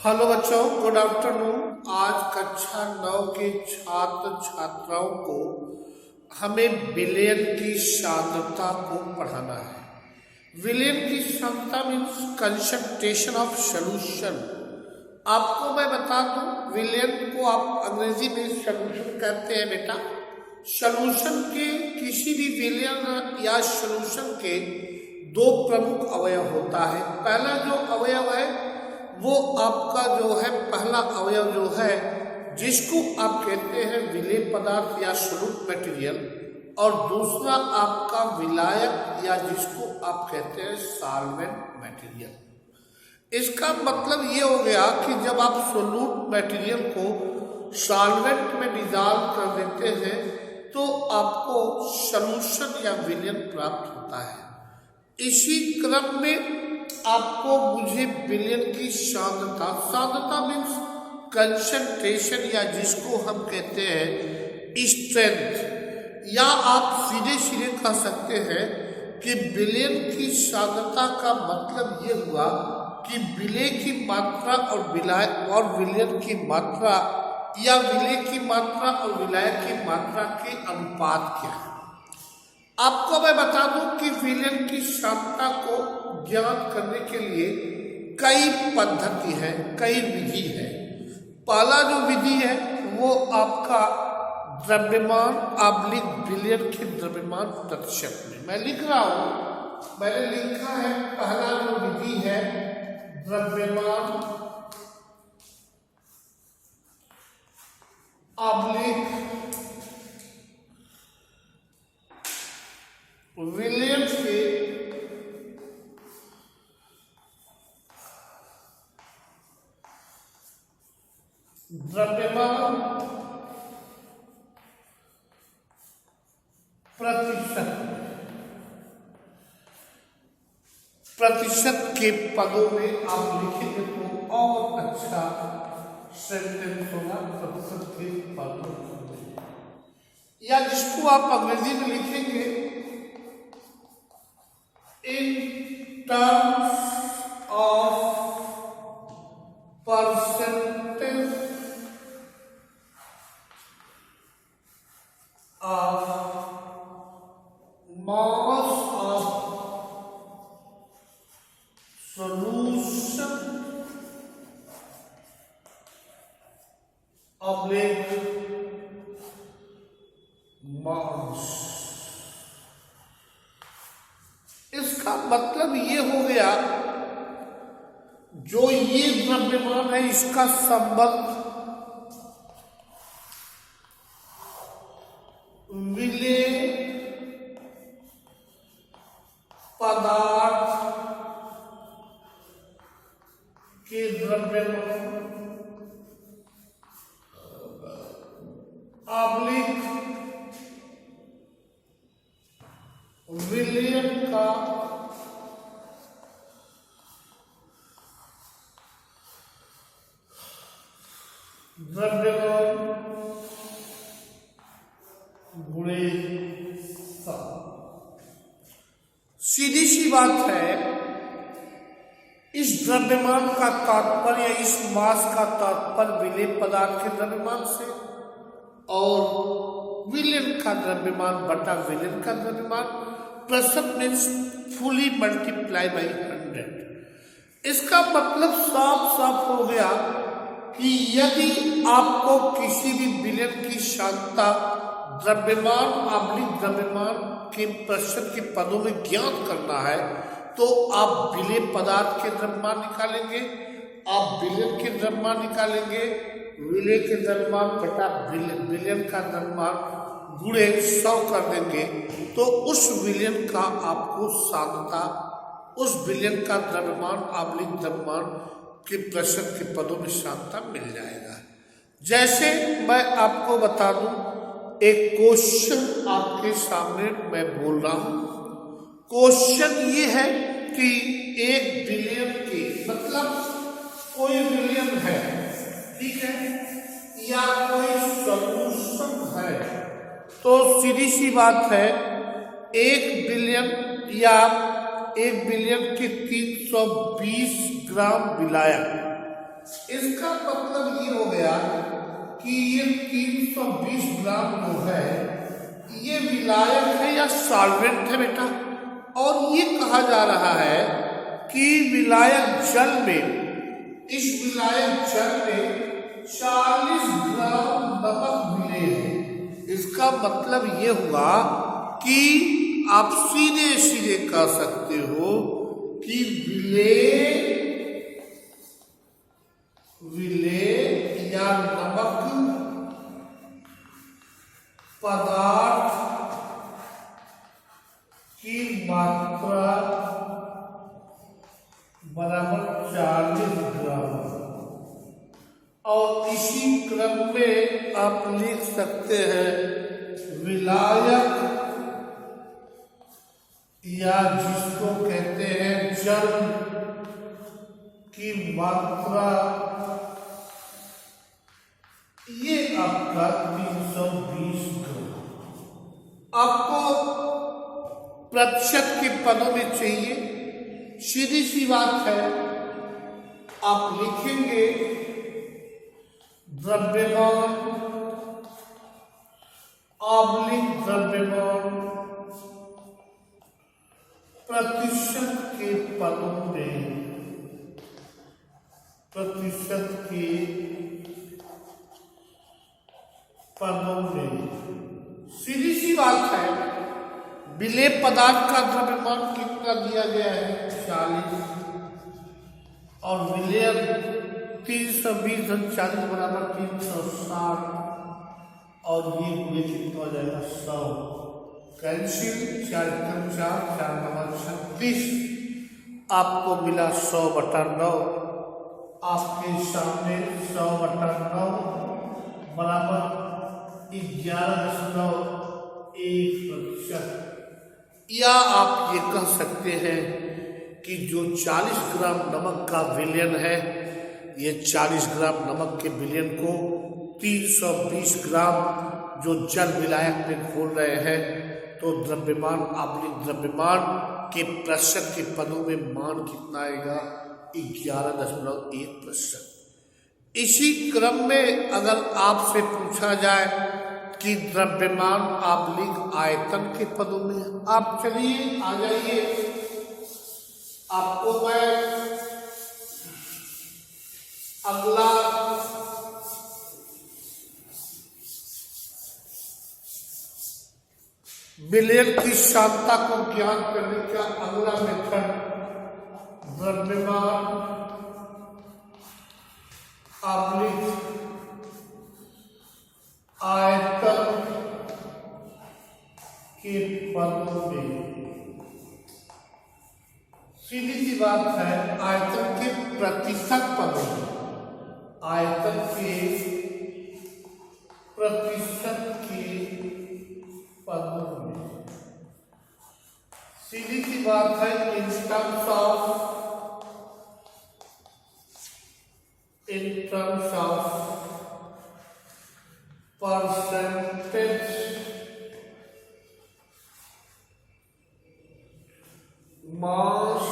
Hello बच्चों, good afternoon. आज कक्षा 9 के छात्र छात्राओं को हमें विलयन की सांद्रता को पढ़ाना है। विलयन की सांद्रता मीन्स कंसंट्रेशन ऑफ सॉल्यूशन। आपको मैं बता दूं, विलयन को आप अंग्रेजी में सॉल्यूशन कहते हैं बेटा। सॉल्यूशन के किसी भी विलयन या सॉल्यूशन के दो प्रमुख अवयव होता है। पहला जो अवयव है वो आपका जो है पहला अवयव जो है जिसको आप कहते हैं विलेय पदार्थ या सोल्यूट मटेरियल, और दूसरा आपका विलायक या जिसको आप कहते हैं सॉल्वेंट मटेरियल। इसका मतलब ये हो गया कि जब आप सोल्यूट मटेरियल को सॉल्वेंट में डिजॉल्व कर देते हैं तो आपको सॉल्यूशन या विलयन प्राप्त होता है। इसी क्रम में आपको मुझे विलयन की सांद्रता मीन्स कंसंट्रेशन या जिसको हम कहते हैं स्ट्रेंथ, या आप सीधे सीधे कह सकते हैं कि विलयन की सांद्रता का मतलब ये हुआ कि विलेय की मात्रा और विलयन की मात्रा या विलेय की मात्रा और विलायक की मात्रा के अनुपात क्या है। आपको मैं बता दूं कि विलयन की सांद्रता को ज्ञात करने के लिए कई पद्धति है, कई विधि है। पहला जो विधि है वो आपका द्रव्यमान आब्लिक विलयन के द्रव्यमान प्रतिशत में मैं लिख रहा हूं। मैंने लिखा है पहला जो विधि है द्रव्यमान आब्लिक विलयन के द्रव्यमान प्रतिशत के पदों में आप लिखेंगे तो और अच्छा सेंटेंस होगा। प्रतिशत के पदों में, या जिसको आप अंग्रेजी में लिखेंगे इन terms of percentage of mass of solution oblique mass। इसका मतलब ये हो गया जो ये द्रव्यमान है इसका संबंध विलेय पदार्थ के द्रव्यमान आब्लिक विलयन का द्रव्यमान गुणे सीधी सी बात है। इस द्रव्यमान का तात्पर्य, इस मास का तात्पर्य विलेय पदार्थ के द्रव्यमान से और विलयन का द्रव्यमान बटा विलयन का द्रव्यमान प्रतिशत मीन्स फुली मल्टीप्लाई बाई 100। इसका मतलब साफ साफ हो गया कि यदि आपको किसी भी विलयन की सांद्रता द्रव्यमान आब्लिक द्रव्यमान के प्रतिशत के पदों में ज्ञात करना है तो आप विलेय पदार्थ के द्रव्यमान निकालेंगे, आप विलयन के द्रव्यमान निकालेंगे, विलेय के द्रव्यमान बटा विलयन का द्रव्यमान गुणे 100 कर देंगे तो उस विलयन का आपको सांद्रता, उस विलयन का द्रव्यमान आब्लिक द्रव्यमान के प्रतिशत के पदों में सांद्रता मिल जाएगा। जैसे मैं आपको बता दूं, एक क्वेश्चन आपके सामने मैं बोल रहा हूं। क्वेश्चन ये है कि एक विलयन के मतलब कोई विलयन है, ठीक है, या कोई सॉल्यूशन है, तो सीधी सी बात है एक विलयन या 1 बिलियन के 320 ग्राम विलायक इसका मतलब ये हो गया कि ये 320 ग्राम जो है ये विलायक है या सॉल्वेंट है बेटा। और ये कहा जा रहा है कि विलायक जल में, इस विलायक जल में 40 ग्राम नमक मिले हैं। इसका मतलब ये हुआ कि आप सीधे सीधे कह सकते हो कि विले या नमक पदार्थ की मात्रा बराबर 40 ग्राम। और इसी क्रम में आप लिख सकते हैं विलायक या जिसको कहते हैं जल की मात्रा, ये आपका 320 ग्राम। आपको प्रतिशत के पदों में चाहिए, सीधी सी बात है। आप लिखेंगे द्रव्यमान ऑब्लिक द्रव्यमान प्रतिशत के पदों में, प्रतिशत के पदों में। सीधी सी बात है, विलेय पदार्थ का द्रव्यमान कितना दिया गया है 40 और विलेय 320 40 बराबर 360 और ये हुए कितना हो जाएगा 100। कैल्शियम 4 36 आपको मिला 100/9। आपके सामने 100/9 बराबर 11.1%। या आप ये कह सकते हैं कि जो 40 ग्राम नमक का विलयन है, ये 40 ग्राम नमक के विलयन को 320 ग्राम जो जल विलायक में घोल रहे हैं, तो द्रव्यमान ऑब्लिक द्रव्यमान के प्रतिशत के पदों में मान कितना आएगा 11.1%। इसी क्रम में अगर आपसे पूछा जाए कि द्रव्यमान ऑब्लिक आयतन के पदों में, आप चलिए आ जाइए, आपको मैं अगला विलयन की क्षमता को ज्ञान करने का अगला मेथड द्रव्यमान ऑब्लिक आयतन के पदों में। सीधी सी बात है, आयतन के प्रतिशत पदों में, आयतन के प्रतिशत के पदों में। सीधी सी बात है, इन terms of percentage mass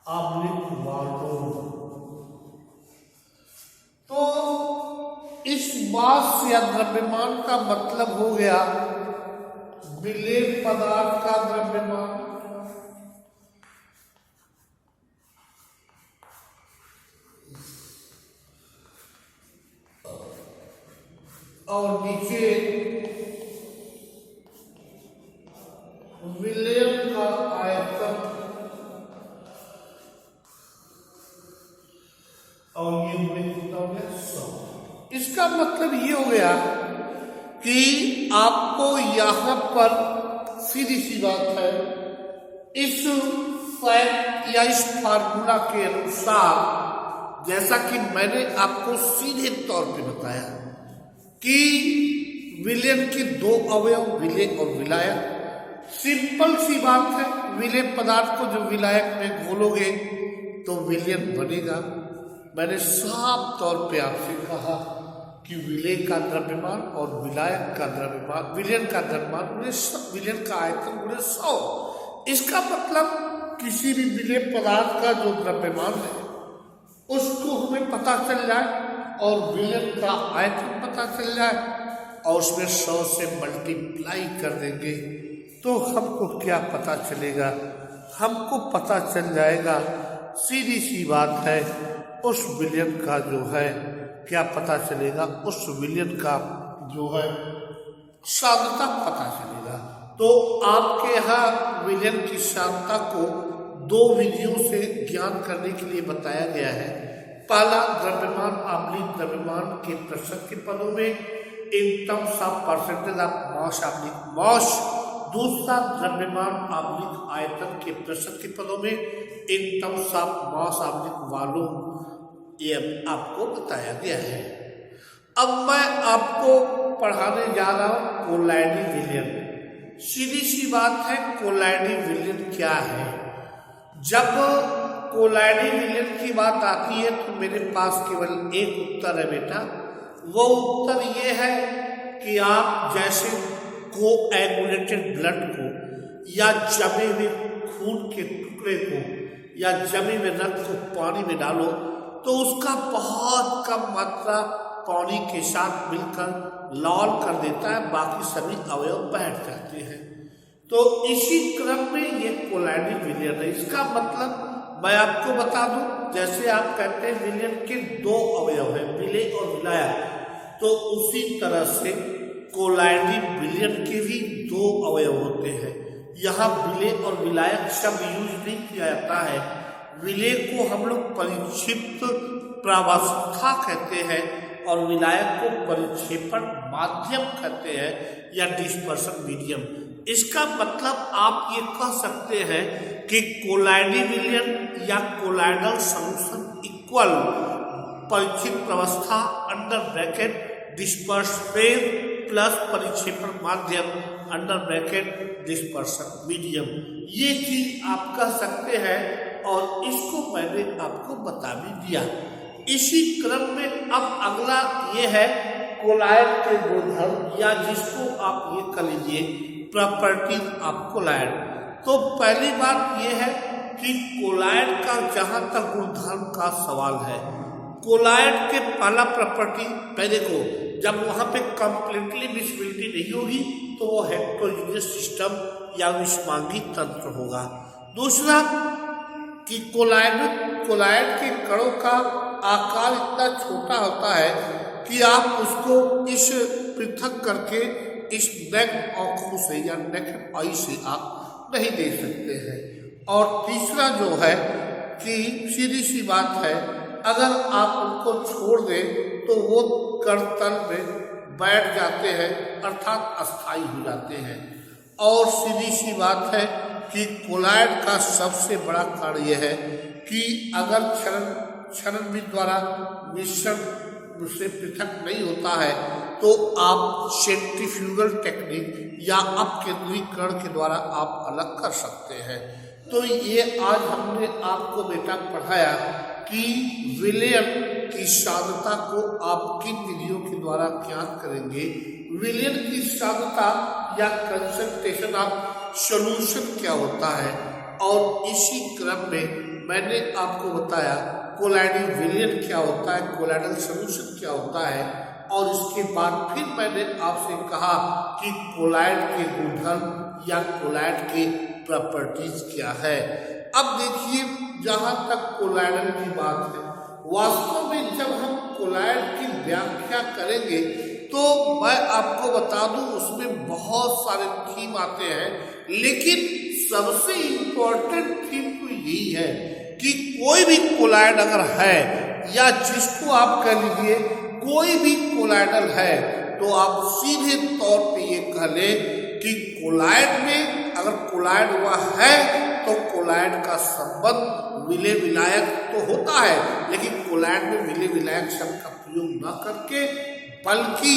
oblique volume. तो इस मास या द्रव्यमान का मतलब हो गया विलेय पदार्थ का द्रव्यमान और नीचे विलयन का आयतन और ये कितना हो गया 100। इसका मतलब ये हो गया कि आपको यहां पर सीधी सी बात है, इस फैक्ट या इस फार्मूला के अनुसार, जैसा कि मैंने आपको सीधे तौर पे बताया कि विलयन के दो अवयव विलेय और विलायक। सिंपल सी बात है, विलेय पदार्थ को जो विलायक में घोलोगे तो विलयन बनेगा। मैंने साफ तौर पे आपसे कहा कि विलेय का द्रव्यमान और विलायक का द्रव्यमान, विलयन का द्रव्यमान विलयन का आयतन 100। इसका मतलब किसी भी विलेय पदार्थ का जो द्रव्यमान है उसको हमें पता चल जाए और विलयन का आयतन पता चल जाए और उसमें 100 से मल्टीप्लाई कर देंगे तो हमको क्या पता चलेगा? हमको पता चल जाएगा, सीधी सी बात है, उस विलयन का जो है क्या पता चलेगा, उस विलयन का जो है साधनता पता चलेगा। तो आपके यहाँ विलयन की साधनता को 2 विधियों से ज्ञान करने के लिए बताया गया है। पहला, द्रव्यमान आब्लिक द्रव्यमान के प्रतिशत के पदों में in terms of percentage of mass oblique mass. दूसरा, द्रव्यमान आब्लिक आयतन के प्रतिशत के पदों में in terms of mass oblique volume, ये आपको बताया गया है। अब मैं आपको पढ़ाने जा रहा हूं कोलाइडी विलयन। सीधी सी बात है, कोलाइडी विलयन क्या है? जब कोलाइडी विलयन की बात आती है तो मेरे पास केवल एक उत्तर है बेटा। वो उत्तर ये है कि आप जैसे कोएगुलेटेड ब्लड को या जमे हुए खून के टुकड़े को या जमे हुए रक्त को पानी में डालो तो उसका बहुत कम मात्रा पानी के साथ मिलकर लाल कर देता है, बाकी सभी अवयव बैठ जाते हैं। तो इसी क्रम में ये कोलाइडी विलयन है। इसका मतलब मैं आपको बता दूं, जैसे आप कहते हैं विलयन के 2 अवयव हैं, विलेय और विलायक, तो उसी तरह से कोलाइडी विलयन के भी 2 अवयव होते हैं। यहाँ विलेय और विलायक शब्द यूज नहीं किया जाता है। विलेय को हम लोग परिक्षिप्त प्रावस्था कहते हैं और विलायक को परिक्षेपण माध्यम कहते हैं या डिस्पर्सन मीडियम। इसका मतलब आप ये कह सकते हैं कि कोलाइडी विलयन या कोलाइडल सॉल्यूशन इक्वल परिक्षिप्त प्रावस्था under bracket disperse phase plus परिक्षेपण माध्यम अंडर ब्रैकेट डिस्पर्सन मीडियम। ये चीज आप कह सकते हैं और इसको मैंने आपको बता भी दिया। इसी क्रम में अब अगला ये है कोलाइड के गुणधर्म या जिसको आप ये कह लीजिए प्रॉपर्टी ऑफ कोलाइड। तो पहली बात ये है कि कोलाइड का जहां तक गुणधर्म का सवाल है, कोलाइड के पहला प्रॉपर्टी पहले को जब वहां पे कंप्लीटली मिसिबिलिटी नहीं होगी तो वो हेट्रोजीनियस सिस्टम या विषमांगी तंत्र होगा। दूसरा कि कोलाइड के कणों का आकार इतना छोटा होता है कि आप उसको इस पृथक करके इस नेक्ड आंखों से या नेक्ड आई से आप नहीं देख सकते हैं। और तीसरा जो है कि सीधी सी बात है, अगर आप उनको छोड़ दें तो वो कण तल में बैठ जाते हैं अर्थात अस्थायी हो जाते हैं। और सीधी सी बात है कि कोलाइड का सबसे बड़ा कारण यह है कि अगर क्षरण द्वारा मिश्रण से पृथक नहीं होता है तो आप सेंट्रीफ्यूगल टेक्निक या अपकेंद्रीकरण के द्वारा आप अलग कर सकते हैं। तो ये आज हमने आपको बेटा पढ़ाया कि विलयन की साधनता को आप किन विधियों के द्वारा ज्ञात करेंगे, विलयन की साधनता या कंसंट्रेशन ऑफ सॉल्यूशन क्या होता है, और इसी क्रम में मैंने आपको बताया कोलाइडी विलयन क्या होता है, कोलाइडल सॉल्यूशन क्या होता है, और इसके बाद फिर मैंने आपसे कहा कि कोलाइड के गुणधर्म या कोलाइड के प्रॉपर्टीज क्या है। अब देखिए, जहां तक कोलाइडल की बात है, वास्तव में जब हम कोलाइड की व्याख्या करेंगे तो मैं आपको बता दूं उसमें बहुत सारे थीम आते हैं, लेकिन सबसे इम्पोर्टेंट थीम तो यही है कि कोई भी कोलाइड अगर है या जिसको आप कह लीजिए कोई भी कोलाइडल है तो आप सीधे तौर पे ये कह लें कि कोलाइड में अगर कोलाइड हुआ है तो कोलाइड का संबंध विलेय विलायक तो होता है, लेकिन कोलाइड में विलेय विलायक शब्द का प्रयोग न करके बल्कि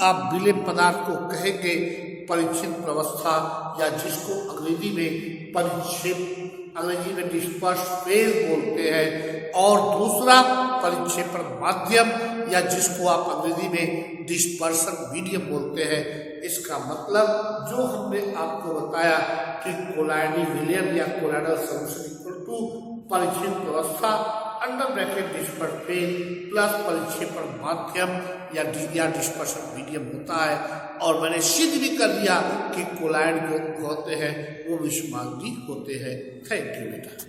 आप विलेय पदार्थ को कहेंगे परिक्षिप्त प्रावस्था या जिसको अंग्रेजी में परिक्षेप, अंग्रेजी में डिस्पर्स फेज बोलते हैं, और दूसरा परिक्षेपण माध्यम या जिसको आप अंग्रेजी में डिस्पर्सन मीडियम बोलते हैं। इसका मतलब जो हमने आपको बताया कि कोलाइडी विलयन या कोलाइडल सॉल्यूशन इक्वल टू परिक्षेपित प्रावस्था अंडर ब्रैकेट डिस्पर्सेल प्लस परिक्षेपण माध्यम या डिस्पर्शन मीडियम होता है। और मैंने सिद्ध भी कर दिया कि कोलाइड जो होते हैं वो विषमांगी होते हैं। थैंक यू बेटा।